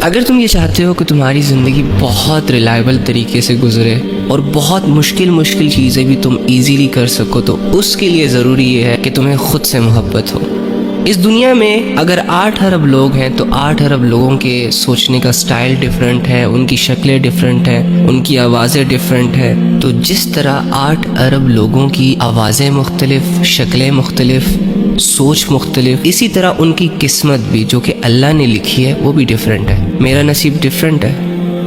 اگر تم یہ چاہتے ہو کہ تمہاری زندگی بہت ریلائبل طریقے سے گزرے اور بہت مشکل چیزیں بھی تم ایزیلی کر سکو، تو اس کے لیے ضروری یہ ہے کہ تمہیں خود سے محبت ہو۔ اس دنیا میں اگر 8 ارب لوگ ہیں تو 8 ارب لوگوں کے سوچنے کا سٹائل ڈیفرنٹ ہے، ان کی شکلیں ڈیفرنٹ ہیں، ان کی آوازیں ڈیفرنٹ ہیں۔ تو جس طرح 8 ارب لوگوں کی آوازیں مختلف، شکلیں مختلف، سوچ مختلف، اسی طرح ان کی قسمت بھی جو کہ اللہ نے لکھی ہے وہ بھی ڈیفرنٹ ہے۔ میرا نصیب ڈیفرنٹ ہے،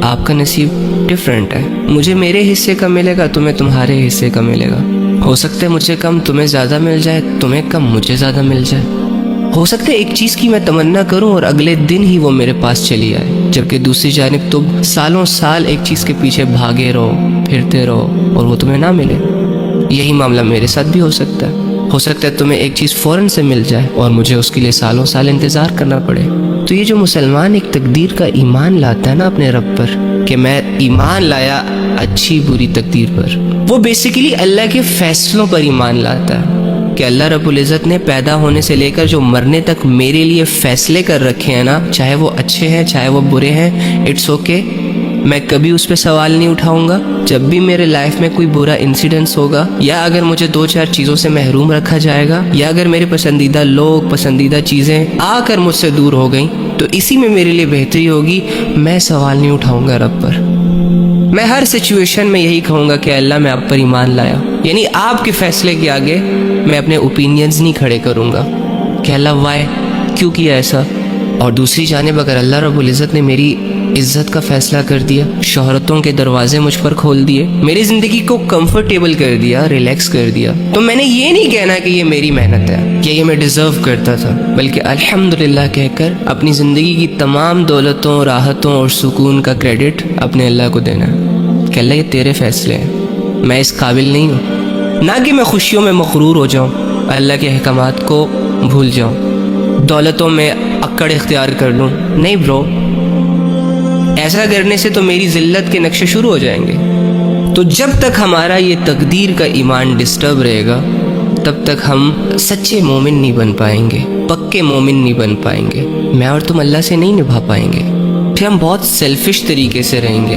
آپ کا نصیب ڈیفرنٹ ہے۔ مجھے میرے حصے کا ملے گا، تمہیں تمہارے حصے کا ملے گا۔ ہو سکتا ہے مجھے کم تمہیں زیادہ مل جائے، تمہیں کم مجھے زیادہ مل جائے۔ ہو سکتا ہے ایک چیز کی میں تمنا کروں اور اگلے دن ہی وہ میرے پاس چلی آئے، جبکہ دوسری جانب تم سالوں سال ایک چیز کے پیچھے بھاگے رہو، پھرتے رہو اور وہ تمہیں نہ ملے۔ یہی معاملہ میرے ساتھ بھی ہو سکتا ہے۔ ہو سکتا ہے تمہیں ایک چیز فوراً سے مل جائے اور مجھے اس کے لیے سالوں سال انتظار کرنا پڑے۔ تو یہ جو مسلمان ایک تقدیر کا ایمان لاتا ہے نا اپنے رب پر، کہ میں ایمان لایا اچھی بری تقدیر پر، وہ بیسیکلی اللہ کے فیصلوں پر ایمان لاتا ہے کہ اللہ رب العزت نے پیدا ہونے سے لے کر جو مرنے تک میرے لیے فیصلے کر رکھے ہیں نا، چاہے وہ اچھے ہیں چاہے وہ برے ہیں، اٹس اوکے، میں کبھی اس پہ سوال نہیں اٹھاؤں گا۔ جب بھی میرے لائف میں کوئی برا انسیڈنس ہوگا، یا اگر مجھے 2-4 چیزوں سے محروم رکھا جائے گا، یا اگر میرے پسندیدہ لوگ، پسندیدہ چیزیں آ کر مجھ سے دور ہو گئیں، تو اسی میں میرے لیے بہتری ہوگی۔ میں سوال نہیں اٹھاؤں گا رب پر۔ میں ہر سچویشن میں یہی کہوں گا کہ اللہ میں آپ پر ایمان لایا، یعنی آپ کے فیصلے کے آگے میں اپنے اوپینینز نہیں کھڑے کروں گا کہ اللہ وائے کیوں کیا ایسا۔ اور دوسری جانب اگر اللہ رب العزت نے میری عزت کا فیصلہ کر دیا، شہرتوں کے دروازے مجھ پر کھول دیے، میری زندگی کو کمفرٹیبل کر دیا، ریلیکس کر دیا، تو میں نے یہ نہیں کہنا کہ یہ میری محنت ہے کہ یہ میں ڈیزرو کرتا تھا، بلکہ الحمدللہ کہہ کر اپنی زندگی کی تمام دولتوں، راحتوں اور سکون کا کریڈٹ اپنے اللہ کو دینا کہ اللہ یہ تیرے فیصلے ہیں، میں اس قابل نہیں ہوں۔ نہ کہ میں خوشیوں میں مغرور ہو جاؤں، اللہ کے احکامات کو بھول جاؤں، دولتوں میں اکڑ اختیار کر لوں، نہیں برو، ایسا کرنے سے تو میری ذلت کے نقشے شروع ہو جائیں گے۔ تو جب تک ہمارا یہ تقدیر کا ایمان ڈسٹرب رہے گا، تب تک ہم سچے مومن نہیں بن پائیں گے، پکے مومن نہیں بن پائیں گے، میں اور تم اللہ سے نہیں نبھا پائیں گے، پھر ہم بہت سیلفش طریقے سے رہیں گے۔